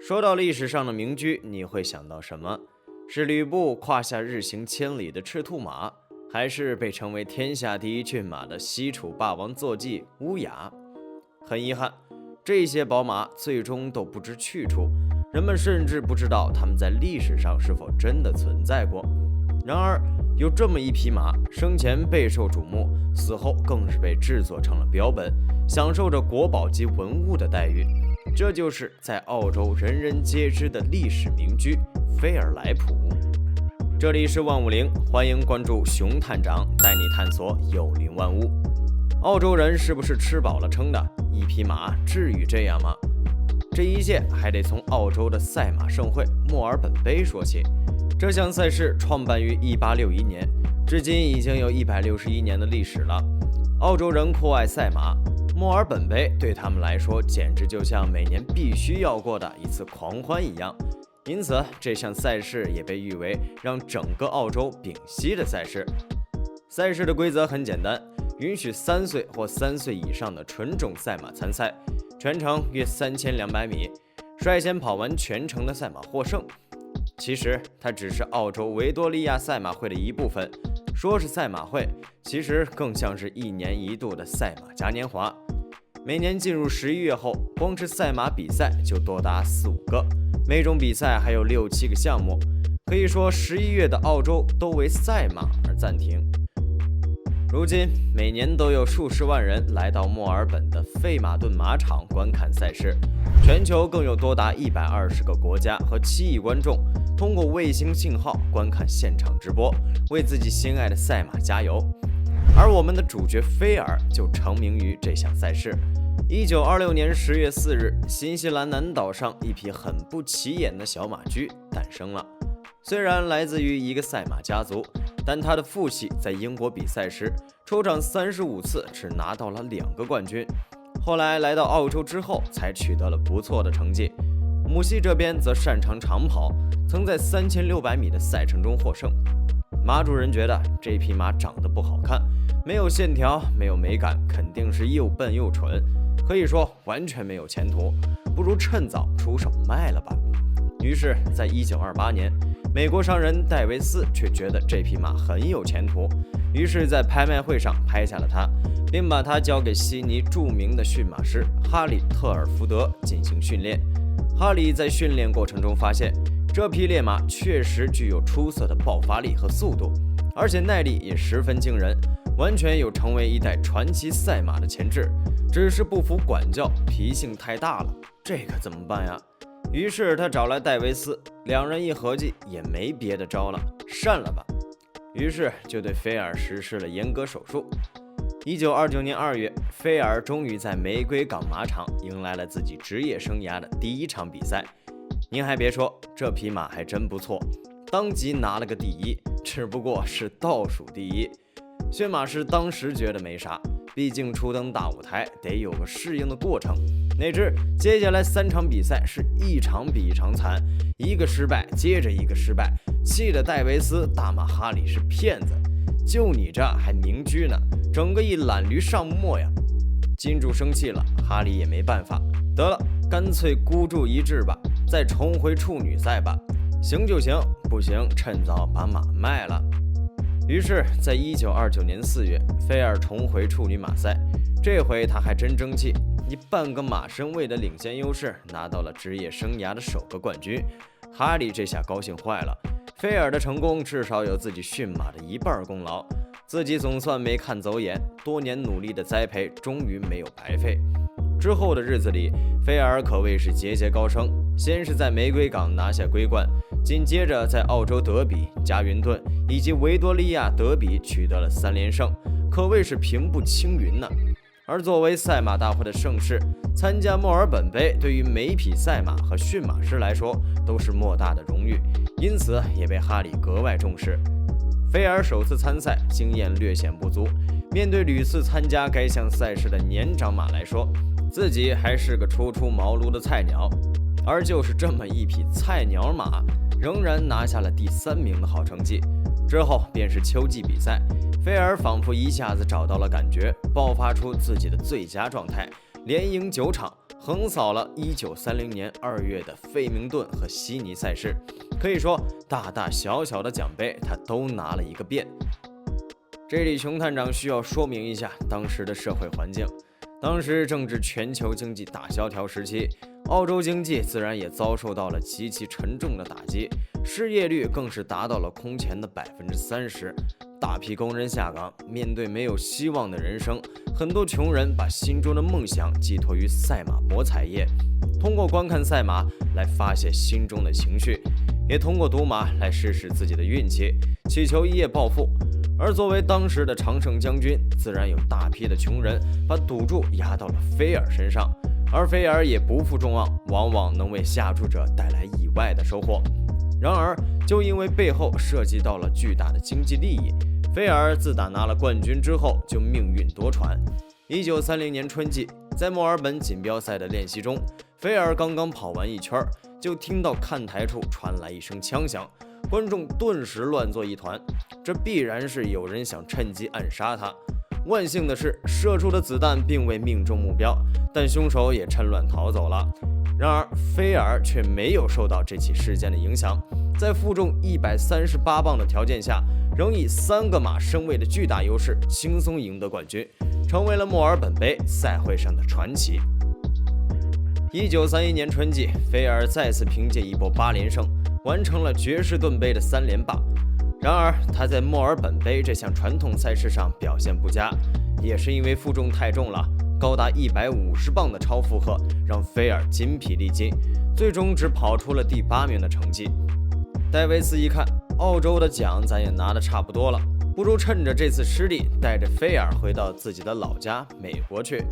说到历史上的名驹，你会想到什么？是吕布胯下日行千里的赤兔马，还是被称为天下第一骏马的西楚霸王坐骑乌雅？很遗憾，这些宝马最终都不知去处，人们甚至不知道它们在历史上是否真的存在过。然而，有这么一匹马，生前备受瞩目，死后更是被制作成了标本，享受着国宝级文物的待遇。这就是在澳洲人人皆知的历史名驹菲尔莱普。这里是150，欢迎关注熊探长带你探索有灵万物。澳洲人是不是吃饱了撑的？一匹马至于这样吗？这一切还得从澳洲的赛马盛会墨尔本杯说起。这项赛事创办于1861年，至今已经有161年的历史了。澳洲人酷爱赛马，墨尔本杯对他们来说简直就像每年必须要过的一次狂欢一样。因此，这项赛事也被誉为让整个澳洲屏息的赛事。赛事的规则很简单，允许3岁或3岁以上的纯种赛马参赛，全程约3200米，率先跑完全程的赛马获胜。其实它只是澳洲维多利亚赛马会的一部分，说是赛马会，其实更像是1年1度的赛马嘉年华。每年进入11月后，光是赛马比赛就多达4、5个，每种比赛还有6、7个项目，可以说11月的澳洲都为赛马而暂停。如今每年都有数十万人来到墨尔本的费马顿马场观看赛事，全球更有多达120个国家和7亿观众通过卫星信号观看现场直播，为自己心爱的赛马加油。而我们的主角菲尔就成名于这项赛事。1926年10月4日，新西兰南岛上一匹很不起眼的小马驹诞生了。虽然来自于一个赛马家族，但他的父系在英国比赛时出场35次，只拿到了2个冠军。后来来到澳洲之后，才取得了不错的成绩。母系这边则擅长长跑，曾在3600米的赛程中获胜。马主人觉得这匹马长得不好看，没有线条，没有美感，肯定是又笨又蠢，可以说完全没有前途，不如趁早出手卖了吧。于是，在1928年，美国商人戴维斯却觉得这匹马很有前途，于是，在拍卖会上拍下了它，并把它交给悉尼著名的驯马师哈里·特尔福德进行训练。哈里在训练过程中发现，这匹烈马确实具有出色的爆发力和速度，而且耐力也十分惊人，完全有成为一代传奇赛马的潜质，只是不服管教，脾性太大了，这可怎么办呀？于是他找来戴维斯，两人一合计，也没别的招了，删了吧。于是就对菲尔实施了阉割手术。1929年2月，菲尔终于在玫瑰港马场迎来了自己职业生涯的第一场比赛。您还别说，这匹马还真不错，当即拿了个第一，只不过是倒数第一。驯马师当时觉得没啥，毕竟初登大舞台得有个适应的过程。哪知接下来3场比赛是一场比一场惨，一个失败接着一个失败，气得戴维斯大骂哈里是骗子，就你这还名驹呢，整个一懒驴上磨呀。金主生气了，哈里也没办法，得了，干脆孤注一掷吧，再重回处女赛吧，行就行，不行趁早把马卖了。于是在1929年4月，菲尔重回处女马赛，这回他还真争气，以半个马身位的领先优势拿到了职业生涯的首个冠军。哈里这下高兴坏了，菲尔的成功至少有自己驯马的一半功劳，自己总算没看走眼，多年努力的栽培终于没有白费。之后的日子里，菲尔可谓是节节高升，先是在玫瑰港拿下桂冠，紧接着在澳洲德比、加云顿以及维多利亚德比取得了3连胜，可谓是平步青云呢。而作为赛马大会的盛事，参加墨尔本杯对于每匹赛马和驯马师来说都是莫大的荣誉，因此也被哈里格外重视。菲尔首次参赛，经验略显不足，面对屡次参加该项赛事的年长马来说，自己还是个初出茅庐的菜鸟。而就是这么一匹菜鸟马，仍然拿下了第3名的好成绩。之后便是秋季比赛，菲尔仿佛一下子找到了感觉，爆发出自己的最佳状态，连赢9场，横扫了1930年2月的费明顿和悉尼赛事，可以说大大小小的奖杯他都拿了一个遍。这里熊探长需要说明一下当时的社会环境。当时正值全球经济大萧条时期，澳洲经济自然也遭受到了极其沉重的打击，失业率更是达到了空前的30%，大批工人下岗。面对没有希望的人生，很多穷人把心中的梦想寄托于赛马博彩业，通过观看赛马来发泄心中的情绪，也通过赌马来试试自己的运气，祈求一夜暴富。而作为当时的常胜将军，自然有大批的穷人把赌注压到了菲尔身上，而菲尔也不负众望，往往能为下注者带来意外的收获。然而，就因为背后涉及到了巨大的经济利益，菲尔自打拿了冠军之后就命运多舛。1930年春季，在墨尔本锦标赛的练习中，菲尔刚刚跑完一圈，就听到看台处传来一声枪响，观众顿时乱作一团，这必然是有人想趁机暗杀他。万幸的是，射出的子弹并未命中目标，但凶手也趁乱逃走了。然而，菲尔却没有受到这起事件的影响，在负重138磅的条件下，仍以3个马身位的巨大优势轻松赢得冠军，成为了墨尔本杯赛会上的传奇。1931年春季，菲尔再次凭借一波8连胜，完成了爵士顿杯的3连霸。然而，他在墨尔本杯这项传统赛事上表现不佳，也是因为负重太重了，高达150磅的超负荷让菲尔筋疲力尽，最终只跑出了第8名的成绩。戴维斯一看，澳洲的奖咱也拿得差不多了，不如趁着这次失利，带着菲尔回到自己的老家美国去。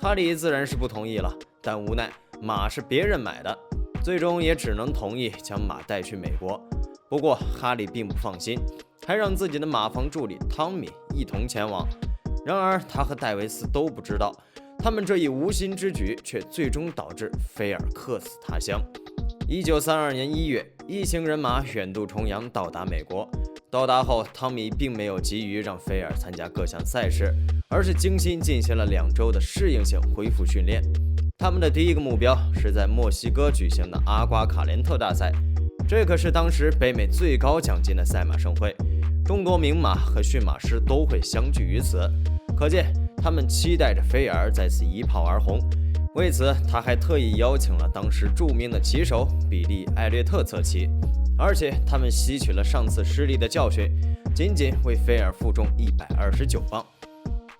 哈里自然是不同意了，但无奈马是别人买的，最终也只能同意将马带去美国。不过哈里并不放心，还让自己的马房助理汤米一同前往。然而他和戴维斯都不知道，他们这一无心之举却最终导致菲尔客死他乡。1932年1月，一行人马远渡重洋到达美国。到达后，汤米并没有急于让菲尔参加各项赛事，而是精心进行了2周的适应性恢复训练。他们的第一个目标是在墨西哥举行的阿瓜卡连特大赛，这可是当时北美最高奖金的赛马盛会，众多名马和驯马师都会相聚于此，可见他们期待着菲尔再次一炮而红。为此，他还特意邀请了当时著名的骑手比利·艾略特侧骑，而且他们吸取了上次失利的教训，仅仅为菲尔负重129磅。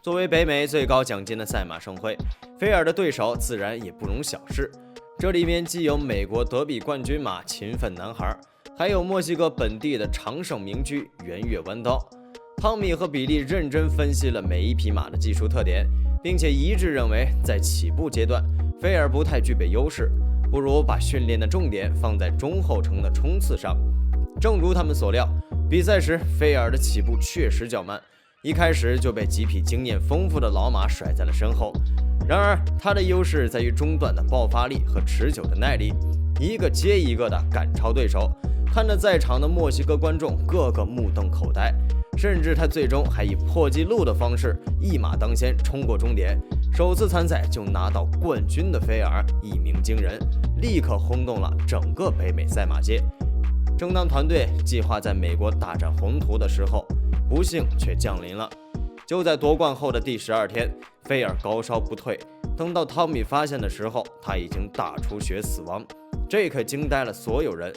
作为北美最高奖金的赛马盛会，菲尔的对手自然也不容小视。这里面既有美国德比冠军马勤奋男孩，还有墨西哥本地的常胜名驹圆月弯刀。汤米和比利认真分析了每一匹马的技术特点，并且一致认为在起步阶段，菲尔不太具备优势，不如把训练的重点放在中后程的冲刺上。正如他们所料，比赛时菲尔的起步确实较慢，一开始就被几匹经验丰富的老马甩在了身后。然而他的优势在于中段的爆发力和持久的耐力，一个接一个的赶超对手，看着在场的墨西哥观众个个目瞪口呆，甚至他最终还以破纪录的方式一马当先冲过终点，首次参赛就拿到冠军的菲尔一鸣惊人，立刻轰动了整个北美赛马界。正当团队计划在美国大展宏图的时候，不幸却降临了。就在夺冠后的第12天，菲尔高烧不退，等到汤米发现的时候，他已经大出血死亡，这可惊呆了所有人。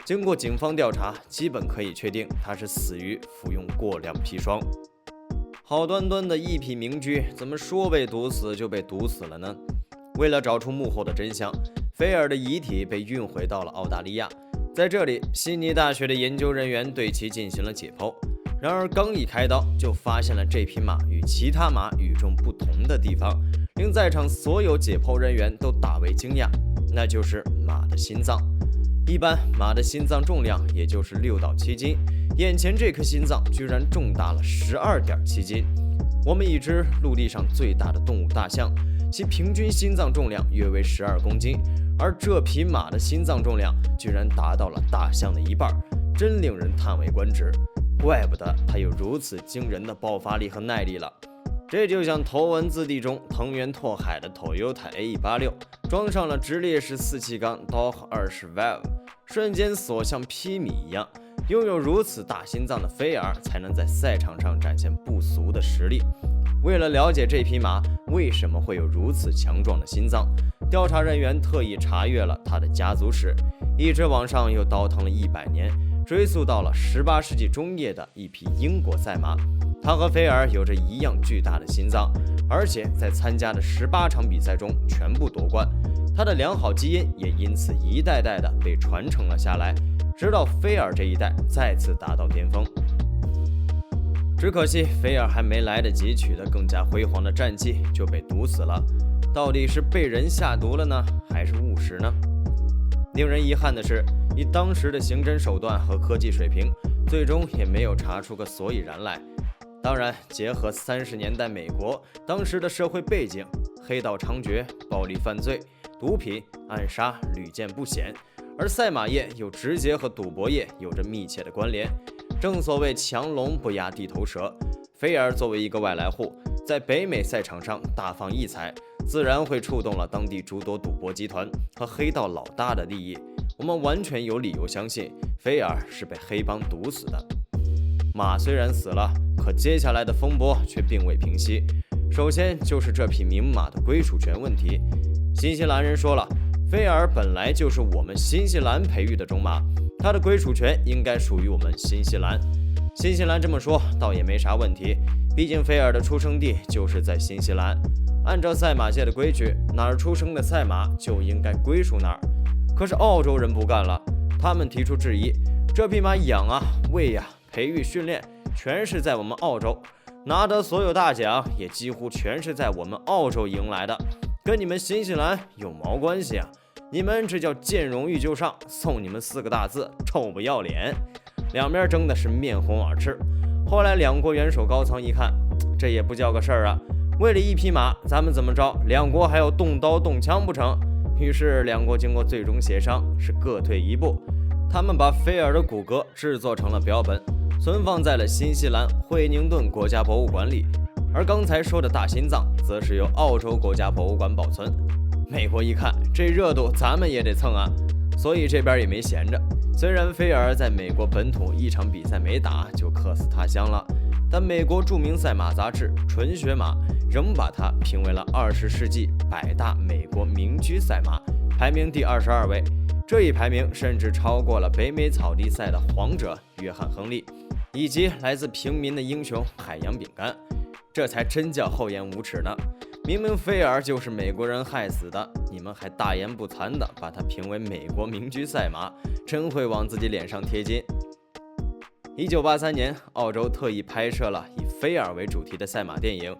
经过警方调查，基本可以确定他是死于服用过量砒霜。好端端的一匹名驹，怎么说被毒死就被毒死了呢？为了找出幕后的真相，菲尔的遗体被运回到了澳大利亚，在这里，悉尼大学的研究人员对其进行了解剖。然而刚一开刀，就发现了这匹马与其他马与众不同的地方，令在场所有解剖人员都大为惊讶，那就是马的心脏。一般马的心脏重量也就是6到7斤，眼前这颗心脏居然重达了12.7斤。我们已知陆地上最大的动物大象，其平均心脏重量约为12公斤，而这匹马的心脏重量居然达到了大象的1半，真令人叹为观止。怪不得它有如此惊人的爆发力和耐力了。这就像头文字 D 中藤原拓海的 Toyota AE86 装上了直列式4气缸 DOHC 20 Valve， 瞬间所向披靡一样。拥有如此大心脏的菲尔才能在赛场上展现不俗的实力。为了了解这匹马为什么会有如此强壮的心脏，调查人员特意查阅了他的家族史，一直往上又倒腾了100年，追溯到了18世纪中叶的一匹英国赛马。他和菲尔有着一样巨大的心脏，而且在参加的18场比赛中全部夺冠。他的良好基因也因此一代代的被传承了下来，直到菲尔这一代再次达到巅峰。只可惜菲尔还没来得及取得更加辉煌的战绩就被毒死了，到底是被人下毒了呢，还是误食呢？令人遗憾的是，以当时的刑侦手段和科技水平，最终也没有查出个所以然来。当然，结合30年代美国当时的社会背景，黑道猖獗、暴力犯罪、毒品、暗杀屡见不鲜，而赛马业又直接和赌博业有着密切的关联。正所谓强龙不压地头蛇，菲尔作为一个外来户，在北美赛场上大放异彩，自然会触动了当地诸多赌博集团和黑道老大的利益。我们完全有理由相信，菲尔是被黑帮毒死的。马虽然死了，可接下来的风波却并未平息。首先就是这匹名马的归属权问题。新西兰人说了，菲尔本来就是我们新西兰培育的种马，它的归属权应该属于我们新西兰。新西兰这么说倒也没啥问题，毕竟菲尔的出生地就是在新西兰。按照赛马界的规矩，哪儿出生的赛马就应该归属哪儿。可是澳洲人不干了，他们提出质疑，这匹马养啊、喂啊、培育、训练全是在我们澳洲，拿得所有大奖也几乎全是在我们澳洲赢来的，跟你们新西兰有毛关系啊？你们这叫见荣誉就上，送你们4个大字：臭不要脸！两边争的是面红耳赤。后来两国元首高层一看，这也不叫个事儿啊，为了一匹马，咱们怎么着，两国还要动刀动枪不成？于是两国经过最终协商，是各退一步。他们把菲尔的骨骼制作成了标本，存放在了新西兰惠宁顿国家博物馆里，而刚才说的大心脏则是由澳洲国家博物馆保存。美国一看这热度咱们也得蹭啊，所以这边也没闲着。虽然菲尔在美国本土一场比赛没打就客死他乡了，但美国著名赛马杂志《纯血马》仍把它评为了20世纪100大美国名驹赛马，排名第22位。这一排名甚至超过了北美草地赛的皇者约翰·亨利，以及来自平民的英雄海洋饼干。这才真叫厚颜无耻呢！明明菲尔就是美国人害死的，你们还大言不惭地把他评为美国名驹赛马，真会往自己脸上贴金。1983年，澳洲特意拍摄了以菲尔为主题的赛马电影。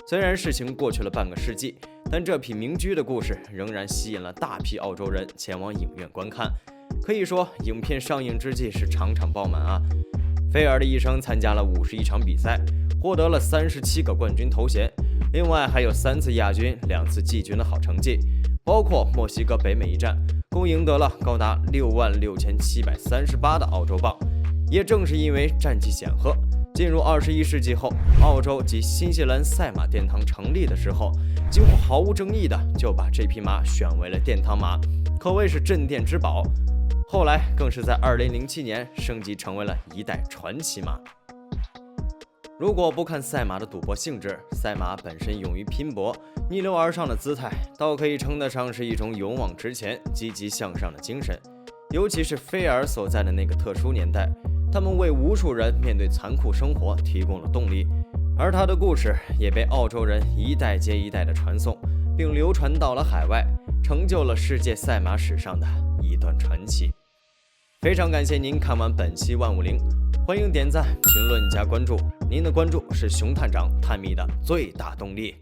虽然事情过去了半个世纪，但这匹名驹的故事仍然吸引了大批澳洲人前往影院观看。可以说，影片上映之际是场场爆满啊！菲尔的一生参加了51场比赛，获得了37个冠军头衔，另外还有3次亚军、2次季军的好成绩，包括墨西哥北美一战，共赢得了高达66738的澳洲镑。也正是因为战绩显赫，进入21世纪后，澳洲及新西兰赛马殿堂成立的时候，几乎毫无争议的就把这匹马选为了殿堂马，可谓是镇店之宝。后来更是在2007年升级成为了一代传奇马。如果不看赛马的赌博性质，赛马本身勇于拼搏、逆流而上的姿态，倒可以称得上是一种勇往直前、积极向上的精神。尤其是菲尔所在的那个特殊年代，他们为无数人面对残酷生活提供了动力，而他的故事也被澳洲人一代接一代的传颂，并流传到了海外，成就了世界赛马史上的一段传奇。非常感谢您看完本期万物灵，欢迎点赞、评论加关注，您的关注是熊探长探秘的最大动力。